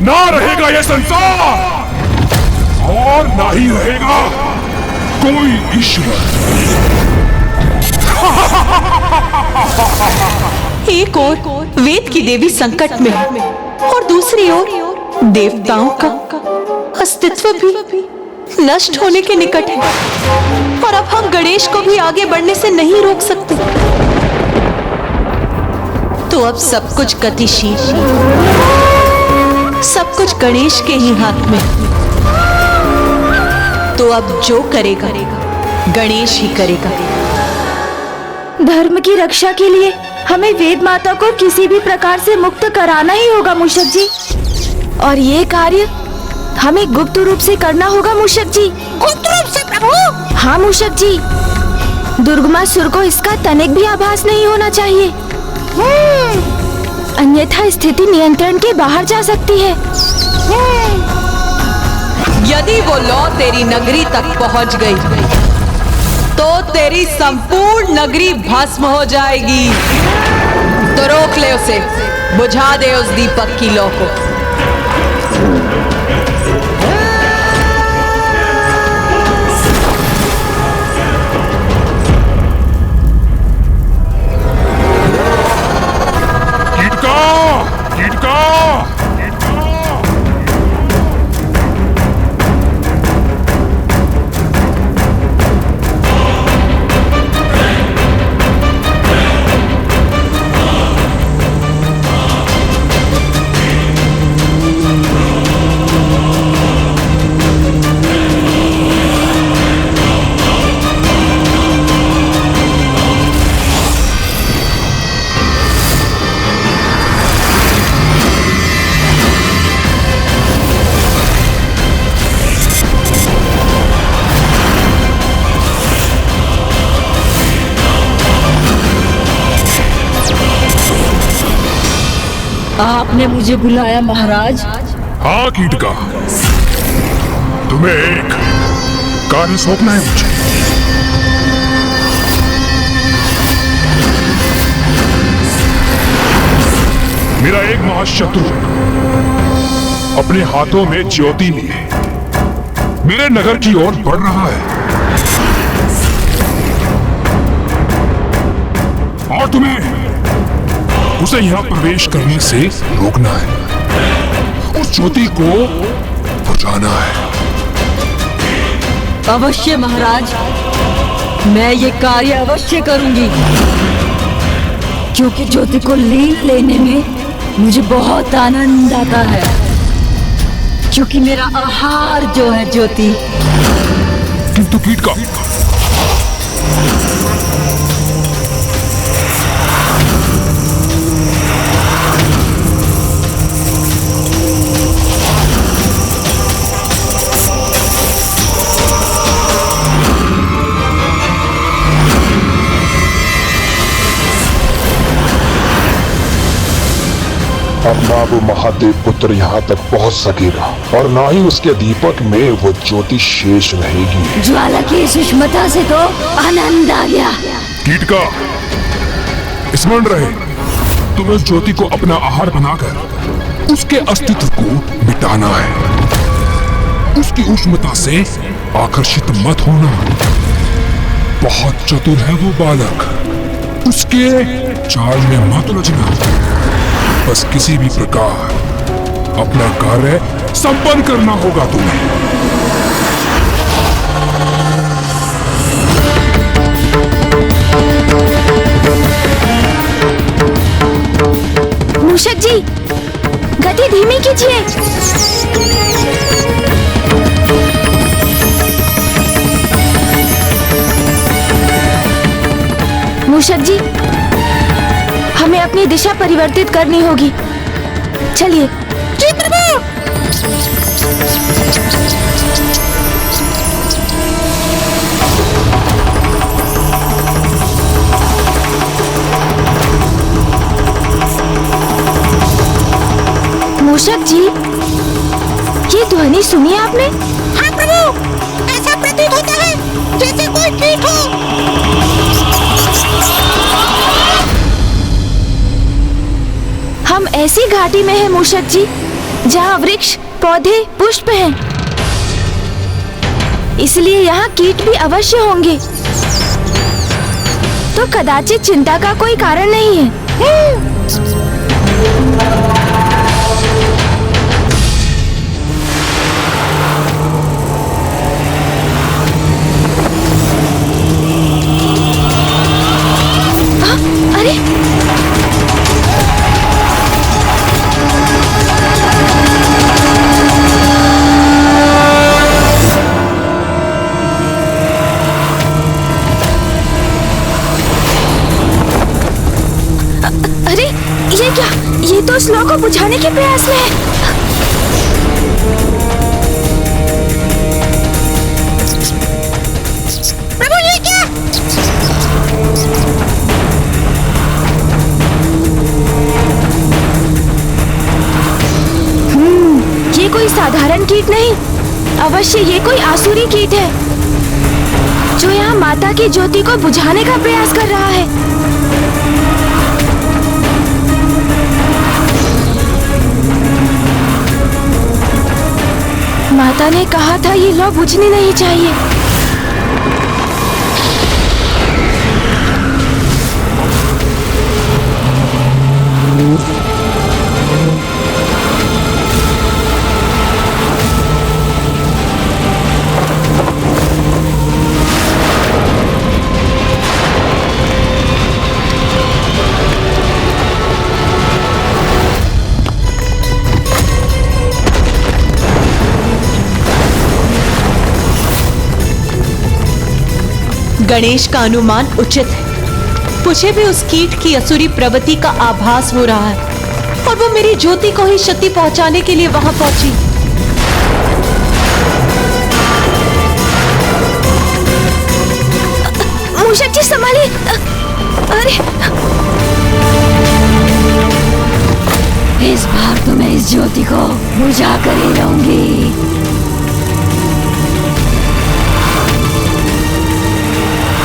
ना रहेगा ये संसार और ना ही रहेगा कोई ईश्वर। एक ओर वेद की देवी संकट में और दूसरी ओर देवताओं का अस्तित्व भी नष्ट होने के निकट है, और अब हम गणेश को भी आगे बढ़ने से नहीं रोक सकते। तो अब सब कुछ गतिशील, सब कुछ गणेश के ही हाथ में। तो अब जो करेगा गणेश ही करेगा। धर्म की रक्षा के लिए हमें वेद माता को किसी भी प्रकार से मुक्त कराना ही होगा मूषक जी, और ये कार्य हमें गुप्त रूप से करना होगा मूषक जी। गुप्त रूप से प्रभु? हाँ मूषक जी, दुर्गमासुर को इसका तनिक भी आभास नहीं होना चाहिए, अन्यथा स्थिति नियंत्रण के बाहर जा सकती है। यदि वो लौ तेरी नगरी तक पहुंच गई तो तेरी संपूर्ण नगरी भस्म हो जाएगी। तो रोक ले उसे, बुझा दे उस दीपक की लौ को। आपने मुझे बुलाया महाराज? हाँ कीटका, तुम्हें एक कार्य सौंपना है मुझे। मेरा एक महाशत्रु अपने हाथों में ज्योति लिए मेरे नगर की ओर बढ़ रहा है, और तुम्हें उसे यहां प्रवेश करने से रोकना है, उस ज्योति को बुझाना है। अवश्य महाराज, मैं ये कार्य अवश्य करूंगी, क्योंकि ज्योति को लीन लेने में मुझे बहुत आनंद आता है, क्योंकि मेरा आहार जो है ज्योति। किंतु कीटका, अब ना वो महादेव पुत्र यहाँ तक पहुँच सकेगा, और ना ही उसके दीपक में वो ज्योति शेष रहेगी। ज्वाला की सुष्मता से तो आनंद आ गया। कीटका, स्मरण रहे, तुम्हें उस ज्योति को अपना आहार बनाकर उसके अस्तित्व को मिटाना है। उसकी उष्णता से आकर्षित मत होना। बहुत चतुर है वो बालक, उसके चाल में मत उलझना। बस किसी भी प्रकार अपना कार्य संपन्न करना होगा तुम्हें। मूषक जी, गति धीमी कीजिए। मूषक जी, हमें अपनी दिशा परिवर्तित करनी होगी। चलिए। जी प्रभु। मूषक जी, ये ध्वनि सुनी आपने? हाँ प्रभु, ऐसा प्रतीत होता है जैसे कोई कीट हो। हम ऐसी घाटी में हैं मूषक जी, जहाँ वृक्ष, पौधे, पुष्प हैं। इसलिए यहाँ कीट भी अवश्य होंगे। तो कदाचित चिंता का कोई कारण नहीं है। अरे अरे ये क्या? ये तो स्लो को बुझाने के प्रयास में है। प्रभु ये क्या? ये कोई साधारण कीट नहीं, अवश्य ये कोई आसुरी कीट है जो यहाँ माता की ज्योति को बुझाने का प्रयास कर रहा है। माता ने कहा था ये लौ बुझनी नहीं चाहिए। गणेश का अनुमान उचित है। मुझे भी उस कीट की असुरी प्रवृत्ति का आभास हो रहा है और वो मेरी ज्योति को ही क्षति पहुंचाने के लिए वहां पहुंची। मूषक जी संभालिए। अरे इस बार तो मैं इस ज्योति को बुझा कर ही रहूंगी।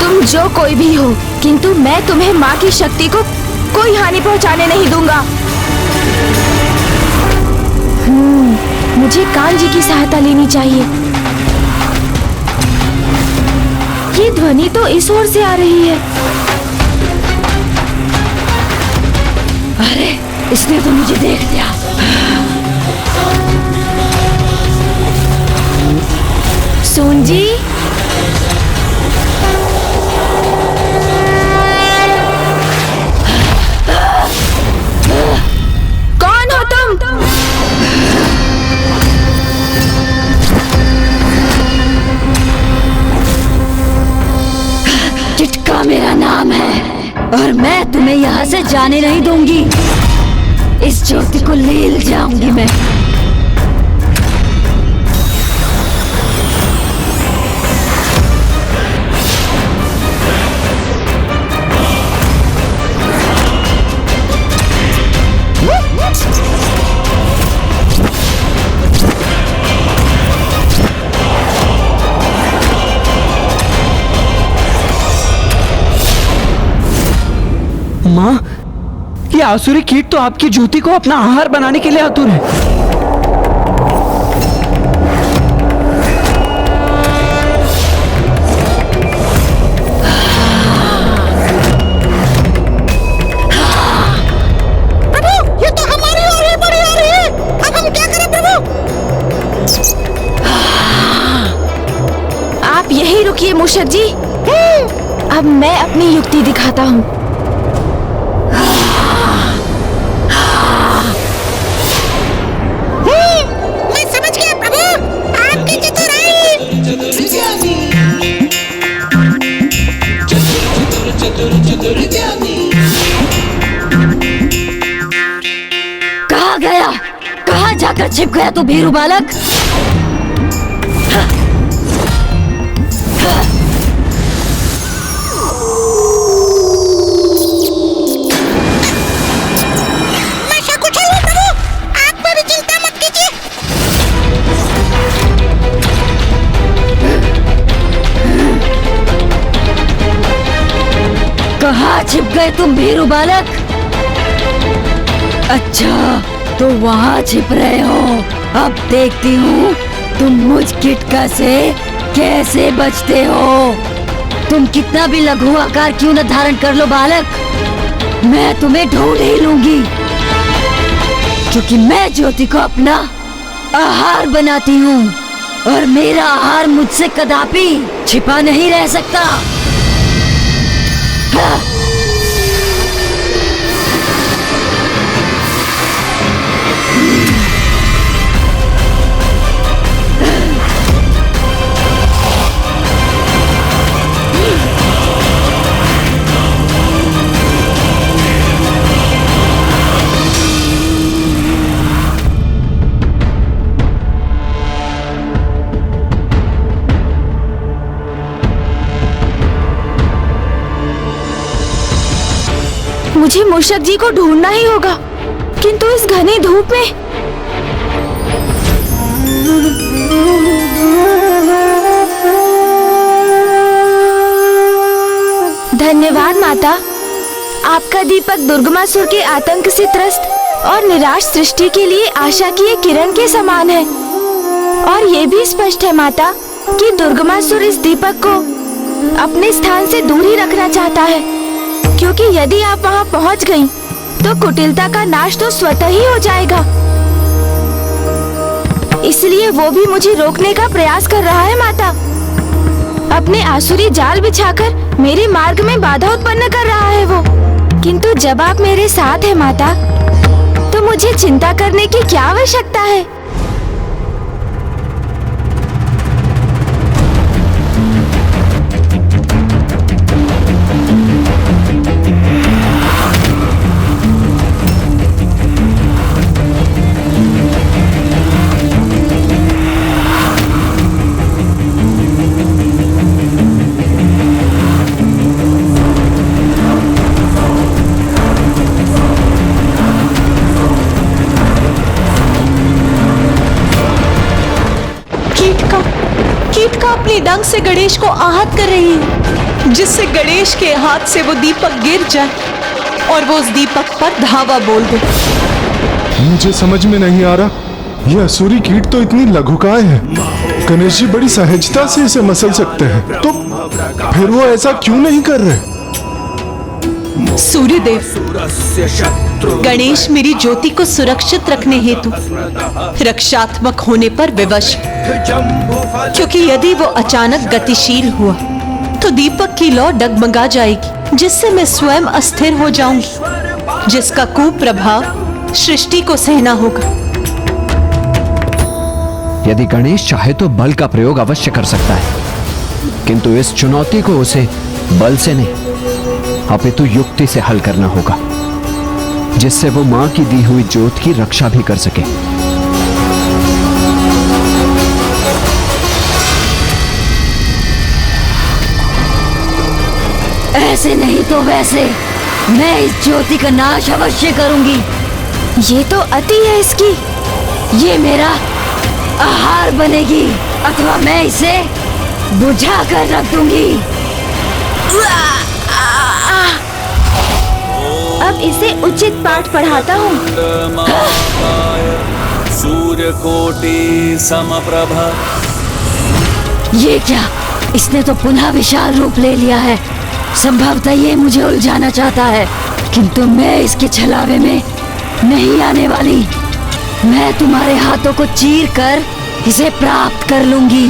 तुम जो कोई भी हो, किंतु मैं तुम्हें माँ की शक्ति को कोई हानि पहुंचाने नहीं दूंगा। मुझे कान जी की सहायता लेनी चाहिए। ये ध्वनि तो इस ओर से आ रही है। अरे इसने तो मुझे देख लिया। सोन जी, कौन हो तुम? टिटका मेरा नाम है और मैं तुम्हें यहाँ से जाने नहीं दूंगी। इस ज्योति को ले जाऊंगी मैं। माँ, ये आसुरी कीट तो आपकी ज्योति को अपना आहार बनाने के लिए आतुर है। प्रभु ये तो हमारी ओर ही बढ़ी आ रही है। अब हम क्या करें प्रभु? आप यही रुकिए मूषक जी। अब मैं अपनी युक्ति दिखाता हूँ। मैं समझ गया प्रभु, आपकी चतुराई। कहाँ गया? कहाँ जाकर छिप गया तू भीरू बालक? मैं सकुशल हूँ प्रभु, आप मेरी चिंता मत कीजिए। कहाँ छिप गए तुम भीरू बालक? अच्छा, तो वहाँ छिप रहे हो। अब देखती हूँ तुम मुझ किटका से कैसे बचते हो। तुम कितना भी लघु आकार क्यों न धारण कर लो बालक, मैं तुम्हें ढूंढ ही लूंगी, क्योंकि मैं ज्योति को अपना आहार बनाती हूँ और मेरा आहार मुझसे कदापि छिपा नहीं रह सकता। हाँ। मुझे मूषक जी को ढूंढना ही होगा, किंतु इस घनी धूप में। धन्यवाद माता, आपका दीपक दुर्गमासुर के आतंक से त्रस्त और निराश सृष्टि के लिए आशा की एक किरण के समान है। और ये भी स्पष्ट है माता कि दुर्गमासुर इस दीपक को अपने स्थान से दूर ही रखना चाहता है, क्योंकि यदि आप वहां पहुंच गईं, तो कुटिलता का नाश तो स्वतः ही हो जाएगा। इसलिए वो भी मुझे रोकने का प्रयास कर रहा है माता। अपने आसुरी जाल बिछाकर मेरे मार्ग में बाधा उत्पन्न कर रहा है वो। किंतु जब आप मेरे साथ हैं माता, तो मुझे चिंता करने की क्या आवश्यकता है। कीटका अपनी डंक से गणेश को आहत कर रही है, जिससे गणेश के हाथ से वो दीपक गिर जाए और वो उस दीपक पर धावा बोल दे। मुझे समझ में नहीं आ रहा, यह असुरी कीट तो इतनी लघुकाय है, गणेश जी बड़ी सहजता से इसे मसल सकते हैं, तो फिर वो ऐसा क्यों नहीं कर रहे? सूर्यदेव, गणेश मेरी ज्योति को सुरक्षित रखने हेतु रक्षात्मक होने पर विवश, क्योंकि यदि वो अचानक गतिशील हुआ तो दीपक की लौ डगमगा जाएगी, जिससे मैं स्वयं अस्थिर हो जाऊंगी, जिसका कुप्रभाव सृष्टि को सहना होगा। यदि गणेश चाहे तो बल का प्रयोग अवश्य कर सकता है, किंतु इस चुनौती को उसे बल से नहीं अपितु युक्ति से हल करना होगा, जिससे वो मां की दी हुई ज्योत की रक्षा भी कर सके। ऐसे नहीं तो वैसे मैं इस ज्योति का नाश अवश्य करूंगी। ये तो अति है इसकी। ये मेरा आहार बनेगी, अथवा मैं इसे बुझा कर रख दूंगी। अब इसे उचित पाठ पढ़ाता हूँ। सूर्यकोटि समप्रभा। ये क्या, इसने तो पुनः विशाल रूप ले लिया है। संभवतः ये मुझे उलझाना चाहता है, किंतु मैं इसके छलावे में नहीं आने वाली। मैं तुम्हारे हाथों को चीर कर इसे प्राप्त कर लूंगी।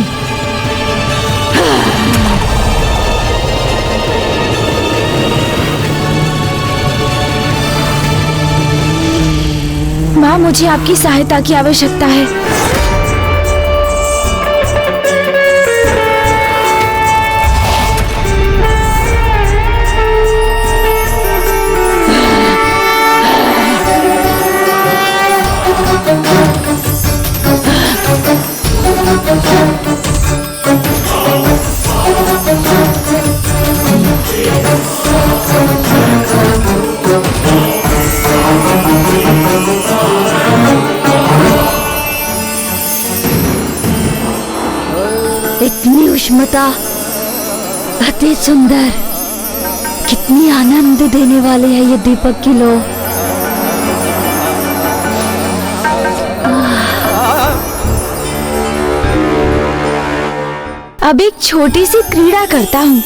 माँ, मुझे आपकी सहायता की आवश्यकता है। इतनी उष्णता, अति सुंदर, कितनी आनंद देने वाले है ये दीपक की लौ। अब एक छोटी सी क्रीड़ा करता हूँ।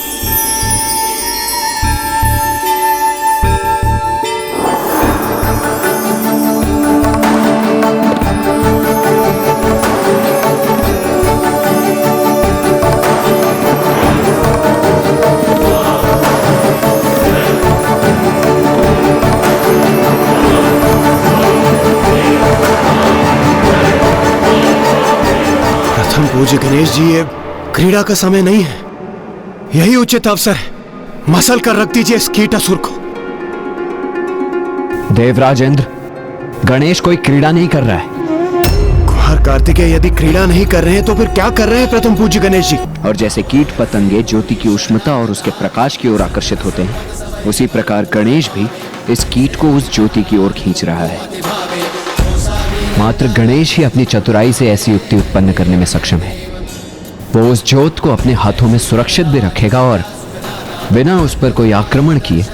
प्रथम पूज्य गणेश जी, ये क्रीड़ा का समय नहीं है, यही उचित अवसर है। मसल कर रख दीजिए इस कीटासुर को। देवराज इंद्र, गणेश कोई क्रीड़ा नहीं कर रहा है। कुमार कार्तिकेय यदि क्रीड़ा नहीं कर रहे हैं तो फिर क्या कर रहे हैं प्रथम पूज्य गणेश जी? और जैसे कीट पतंगे ज्योति की उष्णता और उसके प्रकाश की ओर आकर्षित होते हैं, उसी प्रकार गणेश भी इस कीट को उस ज्योति की ओर खींच रहा है। मात्र गणेश ही अपनी चतुराई से ऐसी युक्ति उत्पन्न करने में सक्षम है। वो उस ज्योत को अपने हाथों में सुरक्षित भी रखेगा और बिना उस पर कोई आक्रमण किए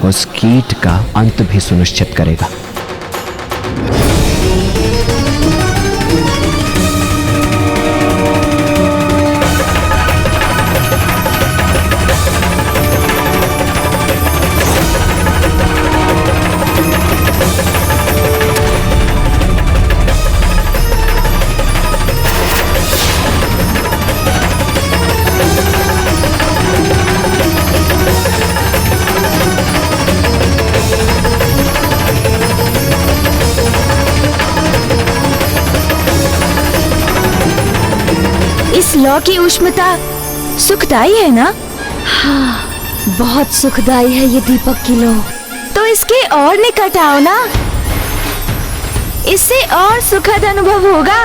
उस कीट का अंत भी सुनिश्चित करेगा। इस लौ की उष्णता सुखदाई है ना? हाँ, बहुत सुखदाई है ये दीपक की लौ। तो इसके और निकट आओ ना, इससे और सुखद अनुभव होगा।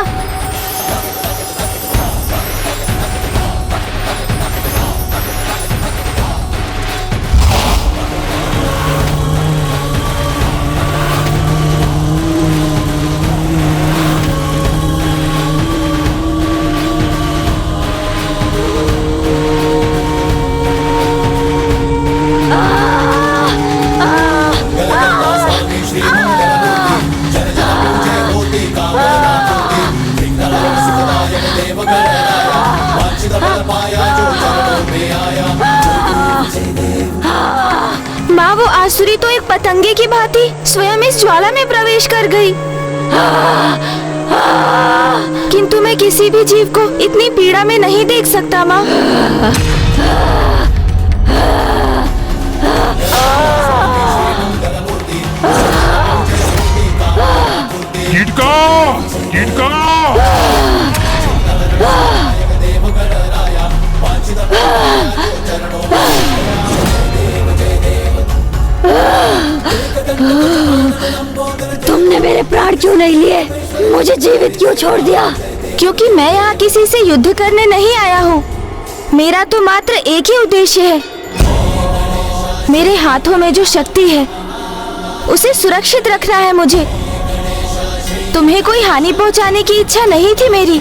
माँ, वो आसुरी तो एक पतंगे की भांति स्वयं इस ज्वाला में प्रवेश कर गई। किंतु मैं किसी भी जीव को इतनी पीड़ा में नहीं देख सकता माँ। कीटका! कीटका! तुमने मेरे प्राण क्यों नहीं लिए? मुझे जीवित क्यों छोड़ दिया? क्योंकि मैं यहाँ किसी से युद्ध करने नहीं आया हूँ। मेरा तो मात्र एक ही उद्देश्य है। मेरे हाथों में जो शक्ति है उसे सुरक्षित रखना है मुझे। तुम्हें कोई हानि पहुँचाने की इच्छा नहीं थी मेरी,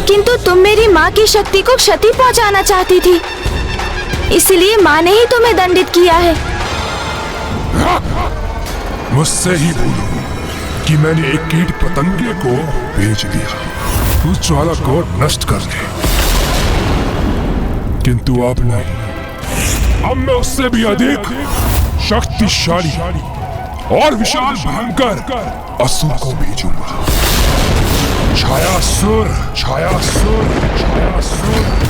किंतु तुम मेरी माँ की शक्ति को क्षति पहुँचाना चाहती थी, इसलिए माँ ने ही तुम्हें दंडित किया है। मुझसे ही भूलो कि मैंने एक कीट पतंगे को भेज दिया उस ज्वाला को नष्ट करने, किंतु अब नहीं। अब मैं उससे भी अधिक शक्तिशाली और विशाल भयंकर असुर को भेजूंगा। छायासुर, छायासुर, छायासुर।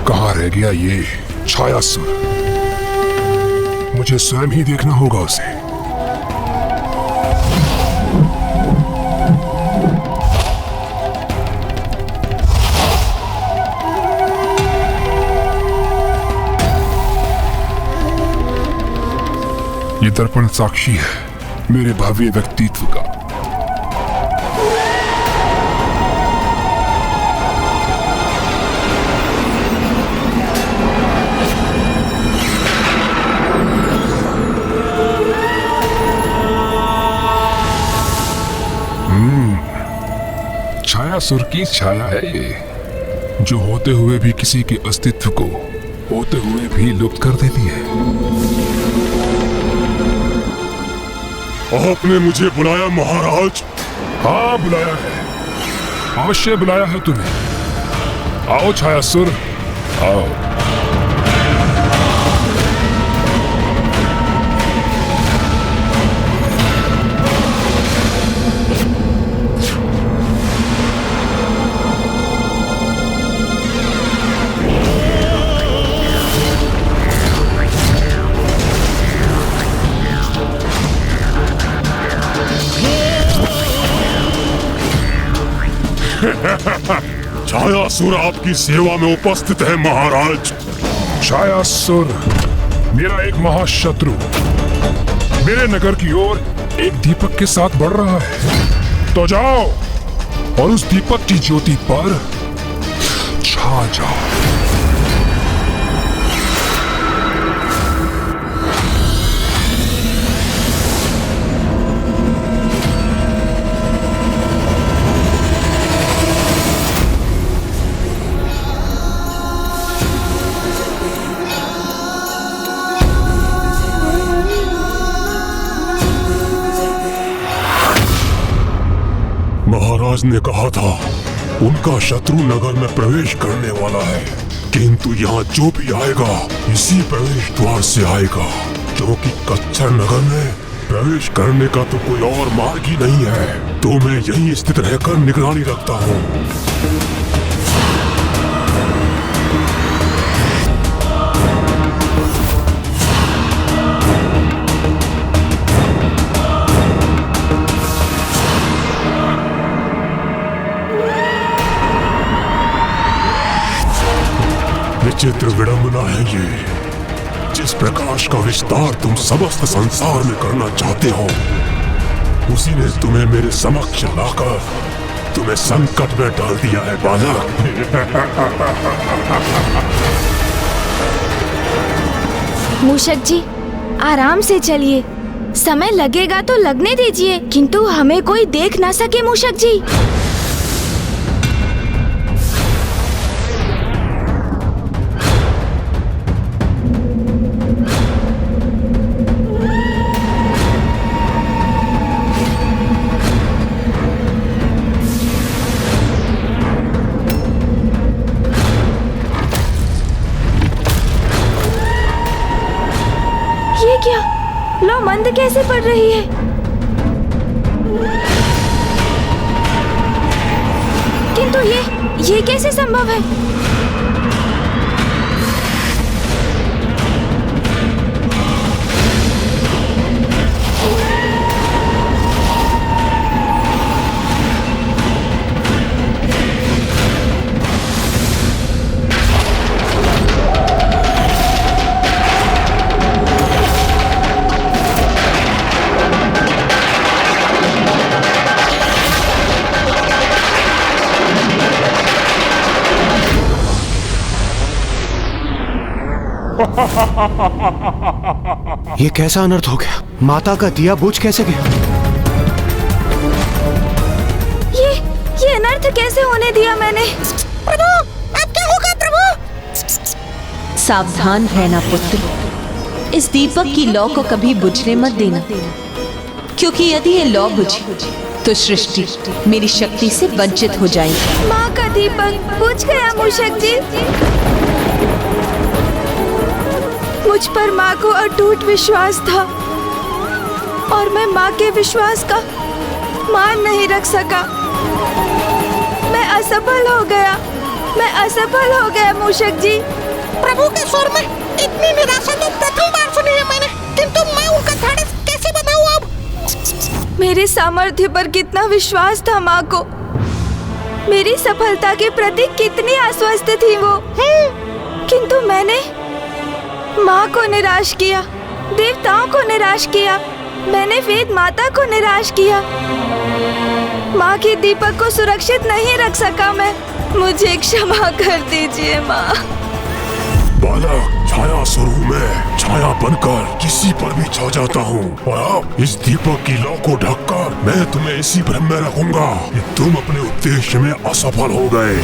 कहाँ रह गया ये छायासुर? मुझे स्वयं ही देखना होगा उसे। ये दर्पण साक्षी है मेरे भव्य व्यक्तित्व का। छायासुर की छाया है ये, जो होते हुए भी किसी के अस्तित्व को होते हुए भी लुप्त कर देती है। आपने मुझे बुलाया महाराज? हाँ बुलाया है, अवश्य बुलाया है तुम्हें। आओ छायासुर, आओ। छायासुर आपकी सेवा में उपस्थित है महाराज। छायासुर मेरा एक महाशत्रु मेरे नगर की ओर एक दीपक के साथ बढ़ रहा है, तो जाओ और उस दीपक की ज्योति पर छा जाओ। महाराज ने कहा था उनका शत्रु नगर में प्रवेश करने वाला है, किंतु यहाँ जो भी आएगा इसी प्रवेश द्वार से आएगा, क्योंकि कच्छर नगर में प्रवेश करने का तो कोई और मार्ग ही नहीं है। तो मैं यहीं स्थित रहकर निगरानी रखता हूँ। विचित्र विडंबना है ये, जिस प्रकाश का विस्तार तुम समस्त संसार में करना चाहते हो, उसी ने तुम्हें मेरे समक्ष लाकर तुम्हें संकट में डाल दिया है बालक। मूषक जी आराम से चलिए, समय लगेगा तो लगने दीजिए, किंतु हमें कोई देख ना सके मूषक जी। लो मंद कैसे पड़ रही है? किंतु ये कैसे संभव है? ये कैसा अनर्थ हो गया? माता का दिया बुझ कैसे गया? ये अनर्थ कैसे होने दिया मैंने? प्रभु, अब क्या होगा प्रभु? सावधान रहना पुत्र, इस दीपक की लौ को कभी बुझने मत देना, क्योंकि यदि ये लौ बुझी तो सृष्टि मेरी शक्ति से वंचित हो जाएगी। माँ का दीपक बुझ गया मूषक जी। मुझ पर माँ को अटूट विश्वास था और मैं माँ के विश्वास का मान नहीं रख सका। मैं असफल हो गया मूषक जी। प्रभु के स्वर में इतनी निराशा तो प्रथम बार सुनी है मैंने, किंतु मैं उनका ढाढ़स कैसे बनाऊं अब? मेरे सामर्थ्य पर कितना विश्वास था माँ को, मेरी सफलता के प्रति कितनी आश्वस्त थी वो, किंतु मैंने माँ को निराश किया, देवताओं को निराश किया, मैंने वेद माता को निराश किया। माँ के दीपक को सुरक्षित नहीं रख सका मैं। मुझे क्षमा कर दीजिए माँ। बालक छाया स्वरूप में छाया बनकर किसी पर भी छा जाता हूँ। और अब इस दीपक की लौ को ढककर मैं तुम्हें इसी भ्रम में रखूंगा कि तुम अपने उद्देश्य में असफल हो गए।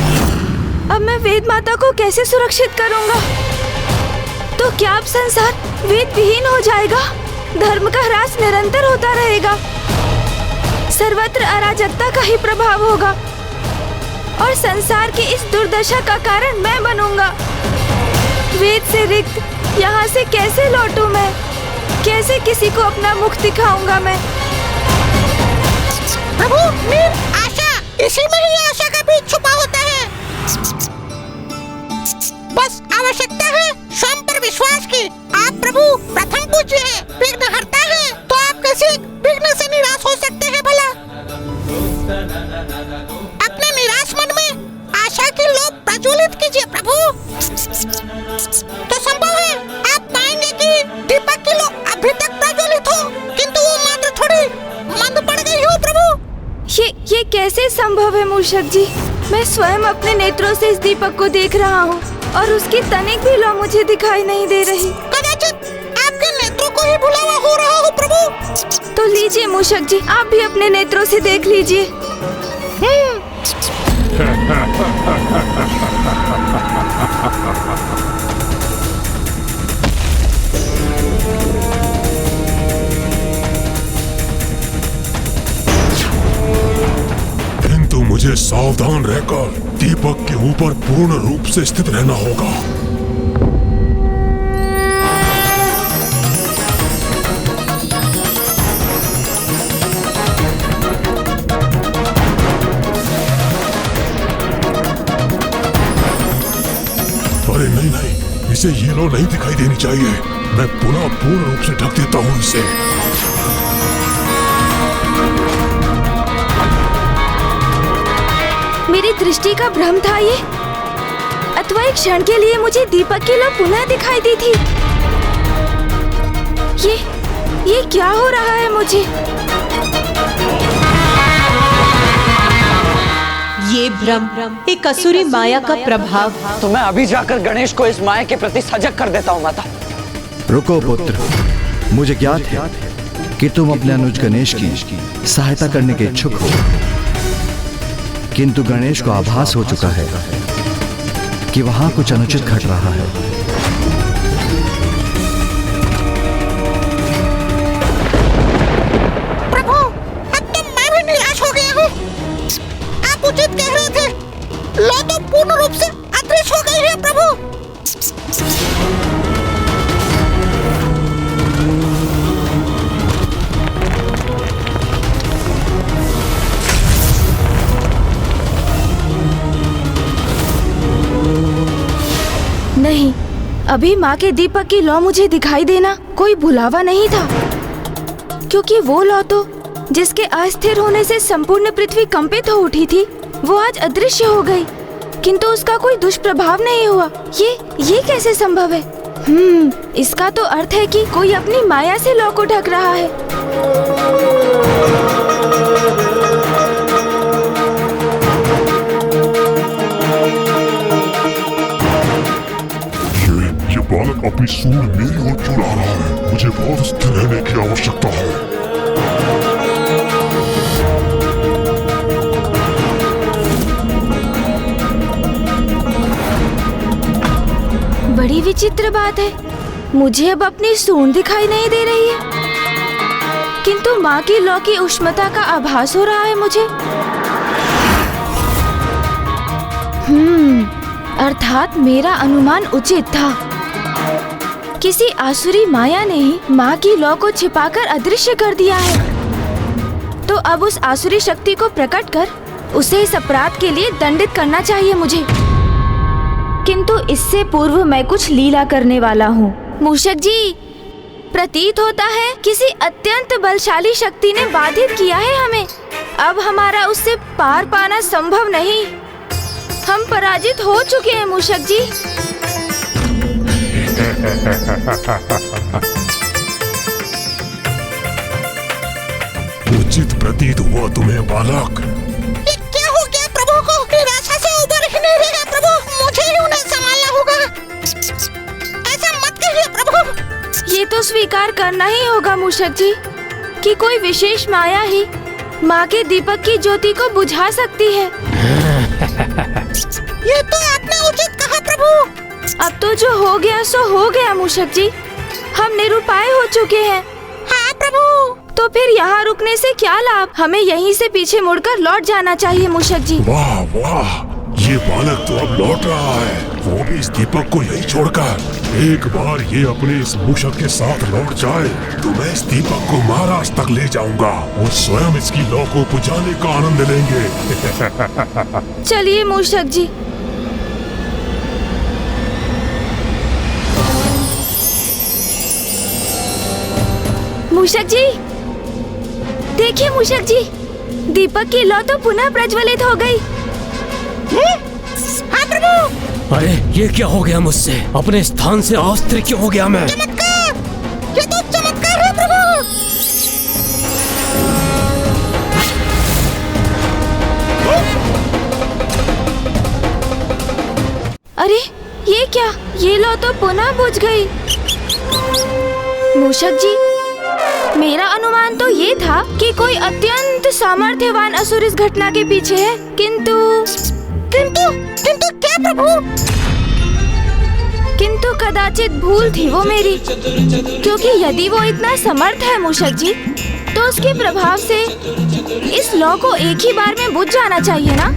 अब मैं वेद माता को कैसे सुरक्षित करूंगा? तो क्या अब संसार वेद विहीन हो जाएगा? धर्म का ह्रास निरंतर होता रहेगा, सर्वत्र अराजकता का ही प्रभाव होगा और संसार की इस दुर्दशा का कारण मैं बनूंगा। वेद से रिक्त यहाँ से कैसे लौटूं मैं? कैसे किसी को अपना मुख दिखाऊंगा मैं? प्रभु, नीर, आशा, इसी में ही आशा का बीज छुपा होता है। बस आवश्यकता है स्वयं पर विश्वास की। आप प्रभु प्रथम पूज्य हैं, विघ्नहर्ता हैं, तो आप कैसे विघ्न से निराश हो सकते हैं भला? अपने निराश मन में आशा की लौ प्रज्वलित कीजिए प्रभु। तो संभव है आप पाएंगे कि दीपक की लौ अभी तक प्रज्वलित हो, किंतु वो मात्र थोड़ी मंद पड़ गई हो प्रभु। ये कैसे संभव है मूषक जी? मैं स्वयं अपने नेत्रों से इस दीपक को देख रहा हूँ और उसकी तनिक भी लौ मुझे दिखाई नहीं दे रही। कदाचित आपके नेत्रों को ही भुलावा हो रहा हो प्रभु। तो लीजिए मूषक जी, आप भी अपने नेत्रों से देख लीजिए। किंतु मुझे सावधान रहकर दीपक के ऊपर पूर्ण रूप से स्थित रहना होगा। अरे नहीं, इसे ये लो नहीं दिखाई देनी चाहिए। मैं पुनः पूर्ण रूप से ढक देता हूँ इसे। मेरी दृष्टि का भ्रम था ये, अथवा एक क्षण के लिए मुझे दीपक की लौ पुनः दिखाई दी थी। ये क्या हो रहा है मुझे? ये भ्रम एक असुरी माया का प्रभाव। तो मैं अभी जाकर गणेश को इस माया के प्रति सजग कर देता हूँ माता। रुको पुत्र, मुझे ज्ञात है कि तुम अपने अनुज गणेश की सहायता करने के इच्छुक हो, किंतु गणेश को आभास हो चुका है कि वहां कुछ अनुचित घट रहा है। प्रभु, अब तो मैं भी निराश हो गया हूँ। आप उचित कह रहे थे, लौ तो पूर्ण रूप से अदृश्य हो गई है प्रभु। नहीं, अभी माँ के दीपक की लौ मुझे दिखाई देना कोई भुलावा नहीं था, क्योंकि वो लौ तो जिसके अस्थिर होने से संपूर्ण पृथ्वी कंपित हो उठी थी, वो आज अदृश्य हो गई, किंतु उसका कोई दुष्प्रभाव नहीं हुआ। ये कैसे संभव है? इसका तो अर्थ है कि कोई अपनी माया से लौ को ढक रहा है। बालक अपनी सूंड मेरी ओर क्यों ला रहा है? मुझे बहुत स्थिर रहने की आवश्यकता है। बड़ी विचित्र बात है, मुझे अब अपनी सूंड दिखाई नहीं दे रही है, किंतु माँ की लौ की उष्णता का आभास हो रहा है मुझे। अर्थात मेरा अनुमान उचित था। किसी आसुरी माया ने ही माँ की लौ को छिपाकर अदृश्य कर दिया है। तो अब उस आसुरी शक्ति को प्रकट कर उसे इस अपराध के लिए दंडित करना चाहिए मुझे। किंतु इससे पूर्व मैं कुछ लीला करने वाला हूँ। मूषक जी, प्रतीत होता है किसी अत्यंत बलशाली शक्ति ने बाधित किया है हमें। अब हमारा उससे पार पाना संभव नहीं। हम पराजित हो चुके हैं मूषक जी। उचित प्रतीत हुआ तुम्हें बालक। ये क्या हो गया प्रभु को? निराशा से उबर ही नहीं रहे प्रभु, मुझे ही उन्हें संभालना होगा। ऐसा मत ये तो स्वीकार करना ही होगा मूषक जी कि कोई विशेष माया ही माँ के दीपक की ज्योति को बुझा सकती है। ये तो आपने उचित कहा प्रभु। अब तो जो हो गया सो हो गया मूषक जी, हम निरुपाय हो चुके हैं। हाँ प्रभु। तो फिर यहाँ रुकने से क्या लाभ? हमें यहीं से पीछे मुड़कर लौट जाना चाहिए मूषक जी। वाह वाह, ये बालक तो अब लौट रहा है, वो भी इस दीपक को यहीं छोड़कर। एक बार ये अपने इस मूषक के साथ लौट जाए तो मैं इस दीपक को महाराज तक ले जाऊंगा। वो स्वयं इसकी लौ को बुझाने का आनंद लेंगे। चलिए मूषक जी। मूषक जी, देखिए मूषक जी, दीपक की लौ तो पुनः प्रज्वलित हो गई। हाँ प्रभु। अरे ये क्या हो गया मुझसे? अपने स्थान से अस्थिर क्यों हो गया मैं? चमत्कार! ये तो चमत्कार है प्रभु। अरे ये क्या? ये लौ तो पुनः बुझ गई। मूषक जी, मेरा अनुमान तो ये था कि कोई अत्यंत सामर्थ्यवान असुर इस घटना के पीछे है, किंतु क्या प्रभु? किंतु कदाचित भूल थी वो मेरी, क्योंकि यदि वो इतना समर्थ है मूषक जी, तो उसके प्रभाव से इस लौ को एक ही बार में बुझ जाना चाहिए ना।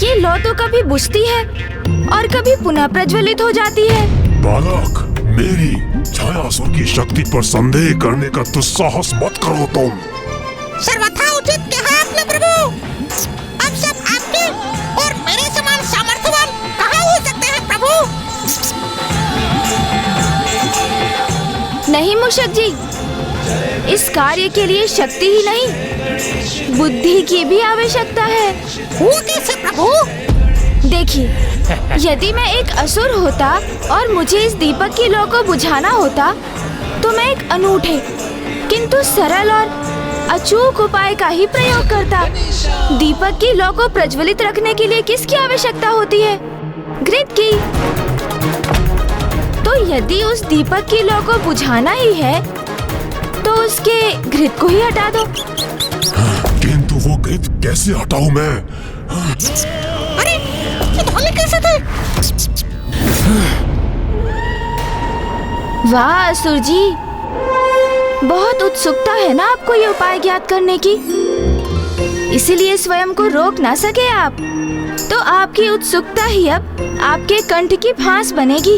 ये लौ तो कभी बुझती है और कभी पुनः प्रज्वलित हो जाती है। बालक, मेरी छायासुर की शक्ति पर संदेह करने का दुस्साहस मत करो तुम। सर्वथा उचित कहा आपने प्रभु। अब सब आपके और मेरे समान सामर्थ्यवान कहाँ हो सकते हैं प्रभु? नहीं मूषक जी, इस कार्य के लिए शक्ति ही नहीं, बुद्धि की भी आवश्यकता है। वो कैसे प्रभु? देखिए, यदि मैं एक असुर होता और मुझे इस दीपक की लौ को बुझाना होता, तो मैं एक अनूठे किंतु सरल और अचूक उपाय का ही प्रयोग करता। दीपक की लौ को प्रज्वलित रखने के लिए किसकी आवश्यकता होती है? घृत की। तो यदि उस दीपक की लौ को बुझाना ही है, तो उसके घृत को ही हटा दो। किंतु वो घृत कैसे हटाऊं मैं? अरे ये धोने कैसे थे? वाह असुर जी, बहुत उत्सुकता है ना आपको ये उपाय ज्ञात करने की, इसीलिए स्वयं को रोक ना सके आप। तो आपकी उत्सुकता ही अब आपके कंठ की फांस बनेगी।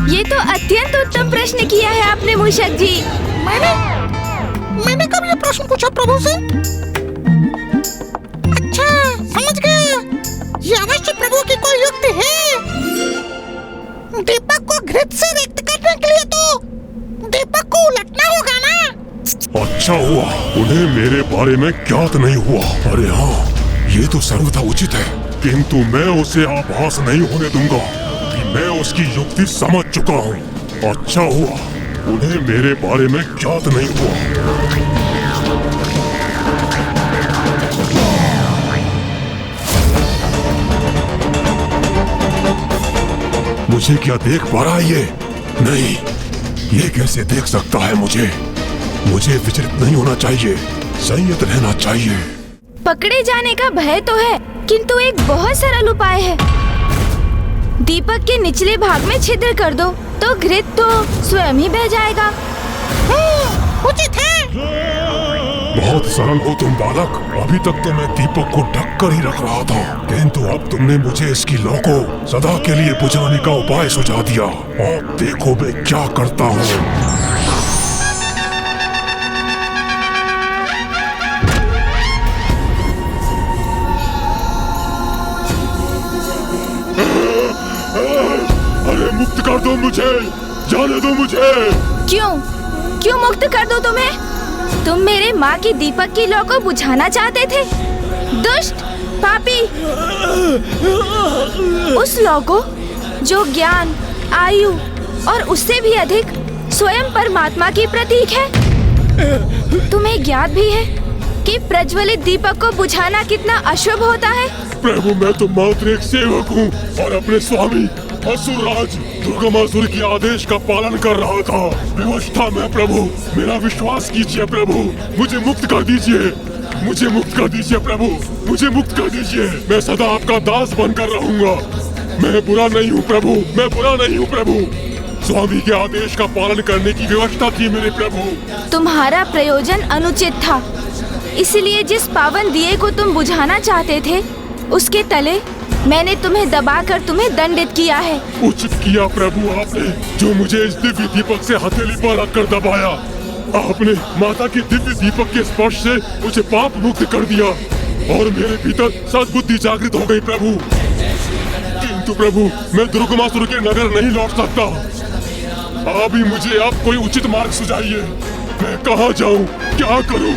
ये तो अत्यंत उत्तम प्रश्न किया है आपने मूषक जी। मैंने कब ये प्रश्न पूछा प्रभु से? अच्छा समझ गया, ये अवश्य प्रभु की कोई युक्ति है। दीपक को घृत से रिक्त करने के लिए तो दीपक को उलटना होगा ना। अच्छा हुआ उन्हें मेरे बारे में ज्ञात नहीं हुआ। अरे हाँ, ये तो सर्वथा उचित है, किंतु मैं उसे आभास नहीं होने दूंगा कि मैं उसकी युक्ति समझ चुका हूँ। अच्छा हुआ उन्हें मेरे बारे में ज्ञात नहीं हुआ। मुझे क्या देख पा रहा है ये? नहीं, ये कैसे देख सकता है मुझे? मुझे विचलित नहीं होना चाहिए, संयत रहना चाहिए। पकड़े जाने का भय तो है, किंतु एक बहुत सरल उपाय है। दीपक के निचले भाग में छिद्र कर दो, तो घृत तो स्वयं ही बह जाएगा। उचित है। बहुत सरल हो तुम बालक। अभी तक तो मैं दीपक को ढक कर ही रख रहा था, किंतु अब तुमने मुझे इसकी लौ को सदा के लिए बुझाने का उपाय सुझा दिया। अब देखो मैं क्या करता हूँ। अरे मुक्त कर दो मुझे, जाने दो मुझे। क्यों मुक्त कर दो तुम्हें? तुम मेरे माँ की दीपक की लौ को बुझाना चाहते थे, दुष्ट पापी। उस लौ को जो ज्ञान, आयु और उससे भी अधिक स्वयं परमात्मा की प्रतीक है। तुम्हें ज्ञात भी है कि प्रज्वलित दीपक को बुझाना कितना अशुभ होता है। प्रभु मैं तो मात्र एक सेवक हूँ और अपने स्वामी असुरराज दुर्गमासुर के आदेश का पालन कर रहा था। व्यवस्था में प्रभु मेरा विश्वास कीजिए प्रभु, मुझे मुक्त कर दीजिए, मुझे मुक्त कर दीजिए प्रभु, मुझे मुक्त कर दीजिए। मैं सदा आपका दास बनकर रहूंगा। मैं बुरा नहीं हूँ प्रभु, मैं बुरा नहीं हूँ प्रभु। स्वामी के आदेश का पालन करने की व्यवस्था थी मेरे प्रभु। तुम्हारा प्रयोजन अनुचित था, इसलिए जिस पावन दिए को तुम बुझाना चाहते थे उसके तले मैंने तुम्हें दबाकर तुम्हें दंडित किया है। उचित किया प्रभु आपने, जो मुझे इस दिव्य दीपक से हथेली पर रखकर दबाया। आपने माता के दिव्य दीपक के स्पर्श से मुझे पाप मुक्त कर दिया और मेरे भीतर सद्बुद्धि जागृत हो गई प्रभु। किंतु प्रभु मैं दुर्गमासुर के नगर नहीं लौट सकता। अभी मुझे आप कोई उचित मार्ग सुझाइए। मैं कहाँ जाऊँ, क्या करूँ?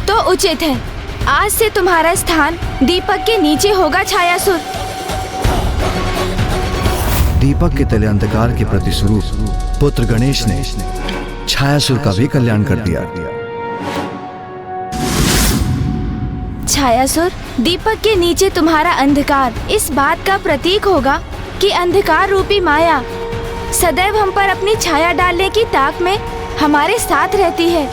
तो उचित है, आज से तुम्हारा स्थान दीपक के नीचे होगा छायासुर। दीपक के तले अंधकार के प्रतिस्वरूप पुत्र गणेश ने छायासुर का भी कल्याण कर दिया। छायासुर, दीपक के नीचे तुम्हारा अंधकार इस बात का प्रतीक होगा कि अंधकार रूपी माया सदैव हम पर अपनी छाया डालने की ताक में हमारे साथ रहती है।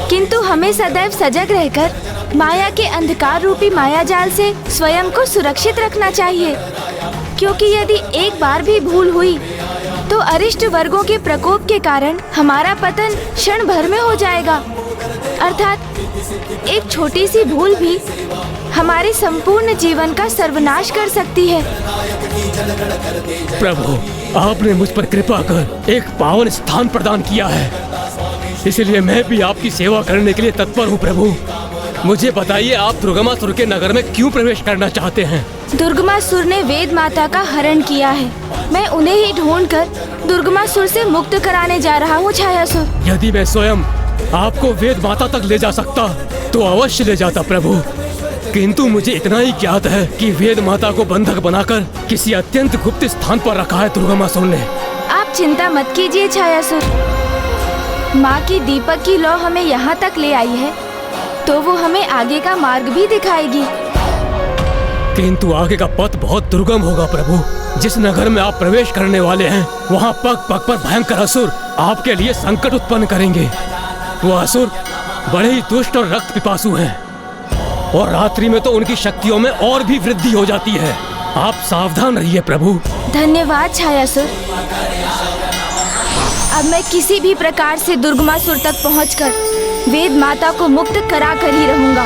किंतु हमें सदैव सजग रहकर माया के अंधकार रूपी माया जाल से स्वयं को सुरक्षित रखना चाहिए, क्योंकि यदि एक बार भी भूल हुई तो अरिष्ट वर्गों के प्रकोप के कारण हमारा पतन क्षण भर में हो जाएगा। अर्थात एक छोटी सी भूल भी हमारे संपूर्ण जीवन का सर्वनाश कर सकती है। प्रभु, आपने मुझ पर कृपा कर एक पावन स्थान प्रदान किया है, इसलिए मैं भी आपकी सेवा करने के लिए तत्पर हूँ। प्रभु, मुझे बताइए, आप दुर्गमासुर के नगर में क्यों प्रवेश करना चाहते हैं? दुर्गमासुर ने वेद माता का हरण किया है। मैं उन्हें ही ढूंढकर दुर्गमासुर से मुक्त कराने जा रहा हूँ छायासुर। यदि मैं स्वयं आपको वेद माता तक ले जा सकता तो अवश्य ले जाता प्रभु, किंतु मुझे इतना ही ज्ञात है कि वेद माता को बंधक बनाकर किसी अत्यंत गुप्त स्थान पर रखा है दुर्गमासुर ने। आप चिंता मत कीजिए छायासुर, माँ की दीपक की लौ हमें यहाँ तक ले आई है तो वो हमें आगे का मार्ग भी दिखाएगी। किंतु आगे का पथ बहुत दुर्गम होगा प्रभु। जिस नगर में आप प्रवेश करने वाले हैं वहाँ पग पग पर भयंकर असुर आपके लिए संकट उत्पन्न करेंगे। वो असुर बड़े ही दुष्ट और रक्त पिपासु हैं और रात्रि में तो उनकी शक्तियों में और भी वृद्धि हो जाती है। आप सावधान रहिए प्रभु। धन्यवाद छायासुर। अब मैं किसी भी प्रकार से दुर्गमासुर तक पहुंचकर वेद माता को मुक्त करा कर ही रहूंगा।